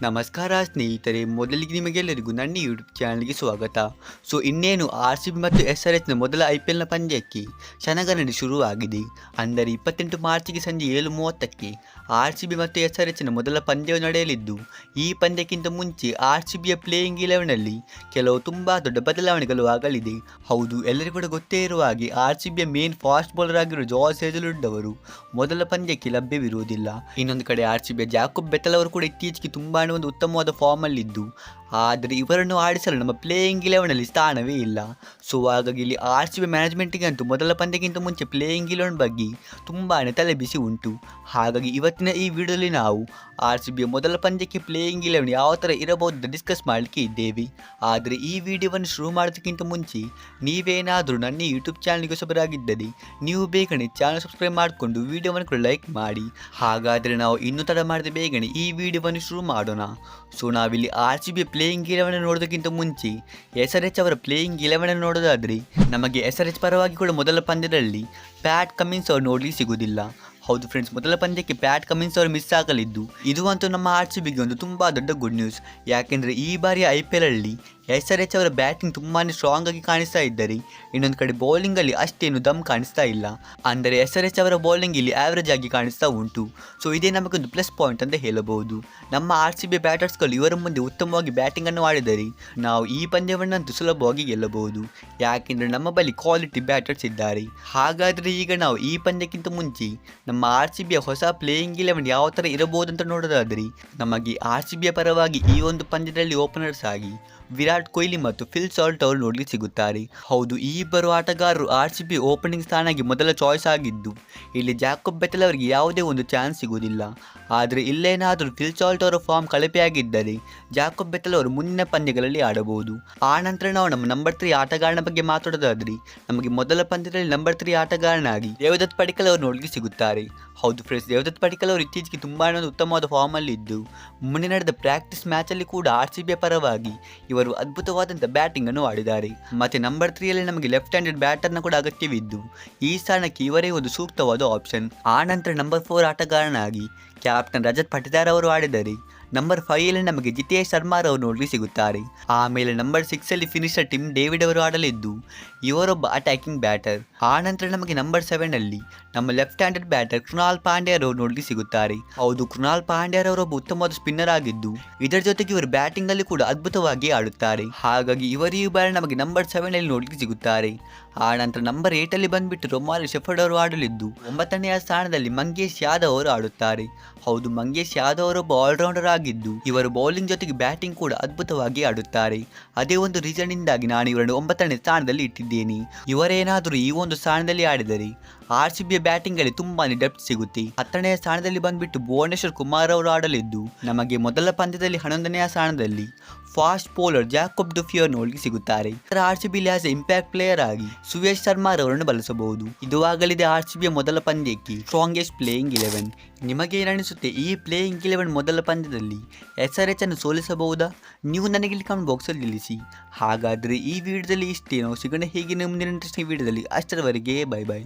ನಮಸ್ಕಾರ ಸ್ನೇಹಿತರೆ, ಮೊದಲಿಗೆ ನಿಮಗೆಲ್ಲರಿಗೂ ನನ್ನ ಯೂಟ್ಯೂಬ್ ಚಾನಲ್ಗೆ ಸ್ವಾಗತ. ಇನ್ನೇನು RCB ಮತ್ತು SRHನ ಮೊದಲ IPLನ ಪಂದ್ಯಕ್ಕೆ ಕ್ಷಣಗಣನೆ ಶುರುವಾಗಿದೆ. ಅಂದರೆ 28 ಮಾರ್ಚಿಗೆ ಸಂಜೆ 7:30ಕ್ಕೆ RCB ಮತ್ತು SRHನ ಮೊದಲ ಪಂದ್ಯವು ನಡೆಯಲಿದ್ದು, ಈ ಪಂದ್ಯಕ್ಕಿಂತ ಮುಂಚೆ RCBಯ ಪ್ಲೇಯಿಂಗ್ 11ನಲ್ಲಿ ಕೆಲವು ತುಂಬ ದೊಡ್ಡ ಬದಲಾವಣೆಗಳು ಆಗಲಿದೆ. ಹೌದು, ಎಲ್ಲರಿಗೂ ಕೂಡ ಗೊತ್ತೇ ಇರುವ ಹಾಗೆ RCBಯ ಮೇನ್ ಫಾಸ್ಟ್ ಬೌಲರ್ ಆಗಿರುವ ಜಾಸ್ ಹೇಜಲ್ವುಡ್ ಅವರು ಮೊದಲ ಪಂದ್ಯಕ್ಕೆ ಲಭ್ಯವಿರುವುದಿಲ್ಲ. ಇನ್ನೊಂದು ಕಡೆ RCBಯ ಜಾಕೋಬ್ ಬೆಥೆಲ್ ಅವರು ಕೂಡ ಇತ್ತೀಚೆಗೆ ತುಂಬಾ ಒಂದು ಉತ್ತಮವಾದ ಫಾರ್ಮಲ್ಲಿದ್ದು, ಆದರೆ ಇವರನ್ನು ಆಡಿಸಲು ನಮ್ಮ ಪ್ಲೇಯಿಂಗ್ 11ನಲ್ಲಿ ಸ್ಥಾನವೇ ಇಲ್ಲ. ಹಾಗಾಗಿ ಇಲ್ಲಿ RCB ಮ್ಯಾನೇಜ್ಮೆಂಟಿಗಂತೂ ಮೊದಲ ಪಂದ್ಯಕ್ಕಿಂತ ಮುಂಚೆ ಪ್ಲೇಯಿಂಗ್ 11 ಬಗ್ಗೆ ತುಂಬಾ ತಲೆಬಿಸಿ ಉಂಟು. ಹಾಗಾಗಿ ಇವತ್ತಿನ ಈ ವಿಡಿಯೋದಲ್ಲಿ ನಾವು RCBಯ ಮೊದಲ ಪಂದ್ಯಕ್ಕೆ ಪ್ಲೇಯಿಂಗ್ 11 ಯಾವ ಥರ ಇರಬಹುದು ಡಿಸ್ಕಸ್ ಮಾಡಲಿಕ್ಕೆ ಇದ್ದೇವೆ. ಆದರೆ ಈ ವಿಡಿಯೋವನ್ನು ಶುರು ಮಾಡೋದಕ್ಕಿಂತ ಮುಂಚೆ ನೀವೇನಾದರೂ ನನ್ನ ಯೂಟ್ಯೂಬ್ ಚಾನಲ್ಗೆ ಹೊಸಬರಾಗಿದ್ದರೆ ನೀವು ಬೇಗನೆ ಚಾನಲ್ ಸಬ್ಸ್ಕ್ರೈಬ್ ಮಾಡಿಕೊಂಡು ವಿಡಿಯೋವನ್ನು ಕೂಡ ಲೈಕ್ ಮಾಡಿ. ಹಾಗಾದರೆ ನಾವು ಇನ್ನೂ ತಡ ಮಾಡದೆ ಬೇಗನೆ ಈ ವಿಡಿಯೋವನ್ನು ಶುರು ಮಾಡೋಣ. ನಾವಿಲ್ಲಿ RCB ಪ್ಲೇಯಿಂಗ್ 11 ನೋಡೋದಕ್ಕಿಂತ ಮುಂಚೆ SRH ಅವರ ಪ್ಲೇಯಿಂಗ್ 11 ನೋಡೋದಾದರೆ ನಮಗೆ SRH ಪರವಾಗಿ ಕೂಡ ಮೊದಲ ಪಂದ್ಯದಲ್ಲಿ ಪ್ಯಾಟ್ ಕಮಿನ್ಸ್ ಅವರು ನೋಡಲಿಕ್ಕೆ ಸಿಗುವುದಿಲ್ಲ. ಹೌದು ಫ್ರೆಂಡ್ಸ್, ಮೊದಲ ಪಂದ್ಯಕ್ಕೆ ಪ್ಯಾಟ್ ಕಮಿನ್ಸ್ ಅವರು ಮಿಸ್ ಆಗಲಿದ್ದು, ಇದು ಅಂತೂ ನಮ್ಮ RCBಗೆ ಒಂದು ತುಂಬ ದೊಡ್ಡ ಗುಡ್ ನ್ಯೂಸ್. ಯಾಕೆಂದರೆ ಈ ಬಾರಿಯ IPL ಅಲ್ಲಿ SRH ಅವರ ಬ್ಯಾಟಿಂಗ್ ತುಂಬಾ ಸ್ಟ್ರಾಂಗ್ ಆಗಿ ಕಾಣಿಸ್ತಾ ಇದ್ದರೆ, ಇನ್ನೊಂದು ಕಡೆ ಬೌಲಿಂಗಲ್ಲಿ ಅಷ್ಟೇನು ದಮ್ ಕಾಣಿಸ್ತಾ ಇಲ್ಲ. ಅಂದರೆ SRH ಅವರ ಬೌಲಿಂಗ್ ಇಲ್ಲಿ ಆವ್ರೇಜ್ ಆಗಿ ಕಾಣಿಸ್ತಾ ಉಂಟು. ಇದೇ ನಮಗೊಂದು ಪ್ಲಸ್ ಪಾಯಿಂಟ್ ಅಂತ ಹೇಳಬಹುದು. ನಮ್ಮ RCB ಬ್ಯಾಟರ್ಸ್ಗಳು ಇವರ ಮುಂದೆ ಉತ್ತಮವಾಗಿ ಬ್ಯಾಟಿಂಗನ್ನು ಆಡಿದರೆ ನಾವು ಈ ಪಂದ್ಯವನ್ನಂತೂ ಸುಲಭವಾಗಿ ಗೆಲ್ಲಬಹುದು. ಯಾಕೆಂದರೆ ನಮ್ಮ ಬಳಿ ಕ್ವಾಲಿಟಿ ಬ್ಯಾಟರ್ಸ್ ಇದ್ದಾರೆ. ಹಾಗಾದರೆ ಈಗ ನಾವು ಈ ಪಂದ್ಯಕ್ಕಿಂತ ಮುಂಚೆ ನಮ್ಮ RCBಯ ಹೊಸ ಪ್ಲೇಯಿಂಗ್ 11 ಯಾವ ಥರ ಇರಬಹುದು ಅಂತ ನೋಡೋದಾದರೆ, ನಮಗೆ RCBಯ ಪರವಾಗಿ ಈ ಒಂದು ಪಂದ್ಯದಲ್ಲಿ ಓಪನರ್ಸ್ ಆಗಿ ವಿರಾಟ್ ಕೊಹ್ಲಿ ಮತ್ತು ಫಿಲ್ ಸಾಲ್ಟ್ ಅವರು ನೋಡಲಿಕ್ಕೆ ಸಿಗುತ್ತಾರೆ. ಹೌದು, ಈ ಇಬ್ಬರು ಆಟಗಾರರು RCB ಓಪನಿಂಗ್ ಸ್ಥಾನಕ್ಕೆ ಮೊದಲ ಚಾಯ್ಸ್ ಆಗಿದ್ದು, ಇಲ್ಲಿ ಜಾಕೋಬ್ ಬೆಥೆಲ್ ಅವರಿಗೆ ಯಾವುದೇ ಒಂದು ಚಾನ್ಸ್ ಸಿಗುವುದಿಲ್ಲ. ಆದರೆ ಇಲ್ಲೇನಾದರೂ ಫಿಲ್ ಸಾಲ್ಟ್ ಅವರ ಫಾರ್ಮ್ ಕಳಪೆಯಾಗಿದ್ದರೆ ಜಾಕೋಬ್ ಬೆಥೆಲ್ ಅವರು ಮುಂದಿನ ಪಂದ್ಯಗಳಲ್ಲಿ ಆಡಬಹುದು. ಆ ನಂತರ ನಾವು ನಮ್ಮ ನಂಬರ್ 3 ಆಟಗಾರನ ಬಗ್ಗೆ ಮಾತಾಡೋದಾದರೆ, ನಮಗೆ ಮೊದಲ ಪಂದ್ಯದಲ್ಲಿ ನಂಬರ್ 3 ಆಟಗಾರನಾಗಿ ದೇವದತ್ ಪಡಿಕ್ಕಲ್ ಅವರು ನೋಡಲಿಕ್ಕೆ ಸಿಗುತ್ತಾರೆ. ಹೌದು ಫ್ರೆಂಡ್ಸ್, ದೇವದತ್ ಪಡಿಕ್ಕಲ್ ಅವರು ಇತ್ತೀಚೆಗೆ ತುಂಬಾ ಒಂದು ಉತ್ತಮವಾದ ಫಾರ್ಮಲ್ಲಿ ಇದ್ದು, ಮೊನ್ನೆ ನಡೆದ ಪ್ರಾಕ್ಟೀಸ್ ಮ್ಯಾಚಲ್ಲಿ ಕೂಡ RCBಯ ಪರವಾಗಿ ಇವರು ಅದ್ಭುತವಾದಂಥ ಬ್ಯಾಟಿಂಗ್ ಅನ್ನು ಆಡಿದ್ದಾರೆ. ಮತ್ತೆ ನಂಬರ್ 3ಯಲ್ಲಿ ನಮಗೆ ಲೆಫ್ಟ್ ಹ್ಯಾಂಡೆಡ್ ಬ್ಯಾಟರ್ನ ಕೂಡ ಅಗತ್ಯವಿದ್ದು, ಈ ಸ್ಥಾನಕ್ಕೆ ಇವರೇ ಒಂದು ಸೂಕ್ತವಾದ ಆಪ್ಷನ್. ಆ ನಂತರ ನಂಬರ್ 4 ಆಟಗಾರನಾಗಿ ಕ್ಯಾಪ್ಟನ್ ರಜತ್ ಪಟಿದಾರ್ ಅವರು ಆಡಿದರೆ, ನಂಬರ್ 5ಯಲ್ಲಿ ನಮಗೆ ಜಿತೇಶ್ ಶರ್ಮಾ ಅವರು ನೋಡಲಿಕ್ಕೆ ಸಿಗುತ್ತಾರೆ. ಆಮೇಲೆ ನಂಬರ್ 6ಲ್ಲಿ ಫಿನಿಷರ್ ಟಿಮ್ ಡೇವಿಡ್ ಅವರು ಆಡಲಿದ್ದು, ಇವರೊಬ್ಬ ಅಟ್ಯಾಕಿಂಗ್ ಬ್ಯಾಟರ್. ಆ ನಂತರ ನಮಗೆ ನಂಬರ್ 7ನಲ್ಲಿ ನಮ್ಮ left handed batter Krunal Pandya ಅವರು ನೋಡಲಿಕ್ಕೆ ಸಿಗುತ್ತಾರೆ. ಹೌದು, ಕೃನಾಲ್ ಪಾಂಡ್ಯ ಅವರೊಬ್ಬ ಉತ್ತಮವಾದ ಸ್ಪಿನ್ನರ್ ಆಗಿದ್ದು, ಇದರ ಜೊತೆಗೆ ಇವರು ಬ್ಯಾಟಿಂಗ್ ಅಲ್ಲಿ ಕೂಡ ಅದ್ಭುತವಾಗಿ ಆಡುತ್ತಾರೆ. ಹಾಗಾಗಿ ಇವರು ಈ ಬಾರಿ ನಮಗೆ ನಂಬರ್ 7ನಲ್ಲಿ ನೋಡಲಿಕ್ಕೆ ಸಿಗುತ್ತಾರೆ. ಆ ನಂತರ ನಂಬರ್ 8ಲ್ಲಿ ಬಂದ್ಬಿಟ್ಟು ರೊಮಾರಿ ಶೆಫರ್ಡ್ ಅವರು ಆಡಲಿದ್ದು, 9ನೇ ಸ್ಥಾನದಲ್ಲಿ ಮಂಗೇಶ್ ಯಾದವ್ ಅವರು ಆಡುತ್ತಾರೆ. ಹೌದು, ಮಂಗೇಶ್ ಯಾದವ್ ಅವರೊಬ್ಬ ಆಲ್ರೌಂಡರ್ ಆಗಿದ್ದು, ಇವರು ಬೌಲಿಂಗ್ ಜೊತೆಗೆ ಬ್ಯಾಟಿಂಗ್ ಕೂಡ ಅದ್ಭುತವಾಗಿ ಆಡುತ್ತಾರೆ. ಅದೇ ಒಂದು ರೀಸನ್ ಇಂದಾಗಿ ನಾನು ಇವರನ್ನು 9ನೇ ಸ್ಥಾನದಲ್ಲಿ ಇಟ್ಟಿದ್ದೇನೆ. ಇವರೇನಾದರೂ ಈ ಒಂದು ಸ್ಥಾನದಲ್ಲಿ ಆಡಿದರೆ RCBಯ ಬ್ಯಾಟಿಂಗ್ ಅಲ್ಲಿ ತುಂಬಾನೇ ಡೆಪ್ತ್ ಸಿಗುತ್ತೆ. 10ನೇ ಸ್ಥಾನದಲ್ಲಿ ಬಂದ್ಬಿಟ್ಟು ಭುವನೇಶ್ವರ್ ಕುಮಾರ್ ಅವರು ಆಡಲಿದ್ದು, ನಮಗೆ ಮೊದಲ ಪಂದ್ಯದಲ್ಲಿ 11ನೇ ಸ್ಥಾನದಲ್ಲಿ ಫಾಸ್ಟ್ ಬೌಲರ್ ಜಾಕೋಬ್ ಡುಫಿ ಅವರು ನೋಡಲಿಕ್ಕೆ ಸಿಗುತ್ತಾರೆ. RCBಯಲ್ಲಿ ಆಸ್ ಇಂಪ್ಯಾಕ್ಟ್ ಪ್ಲೇಯರ್ ಆಗಿ ಸುಯೇಶ್ ಶರ್ಮಾ ಅವರನ್ನು ಬಳಸಬಹುದು. ಇದು ಆಗಲಿದೆ RCBಯ ಮೊದಲ ಪಂದ್ಯಕ್ಕೆ ಸ್ಟ್ರಾಂಗೆಸ್ಟ್ ಪ್ಲೇಯಿಂಗ್ 11. ನಿಮಗೇನಿಸುತ್ತೆ, ಈ ಪ್ಲೇಯಿಂಗ್ 11 ಮೊದಲ ಪಂದ್ಯದಲ್ಲಿ SRH ಅನ್ನು ಸೋಲಿಸಬಹುದಾ? ನೀವು ನನಗೆ ಇಲ್ಲಿ ಕಮೆಂಟ್ ಬಾಕ್ಸಲ್ಲಿ ತಿಳಿಸಿ. ಹಾಗಾದರೆ ಈ ವಿಡಿಯೋದಲ್ಲಿ ಇಷ್ಟೇ. ನಾವು ಸಿಗೋಣ ಹೀಗೆ ಮುಂದಿನ ಇಂಟ್ರೆಸ್ಟಿಂಗ್ ವಿಡಿಯೋದಲ್ಲಿ. ಅಷ್ಟರವರೆಗೆ ಬೈ ಬೈ.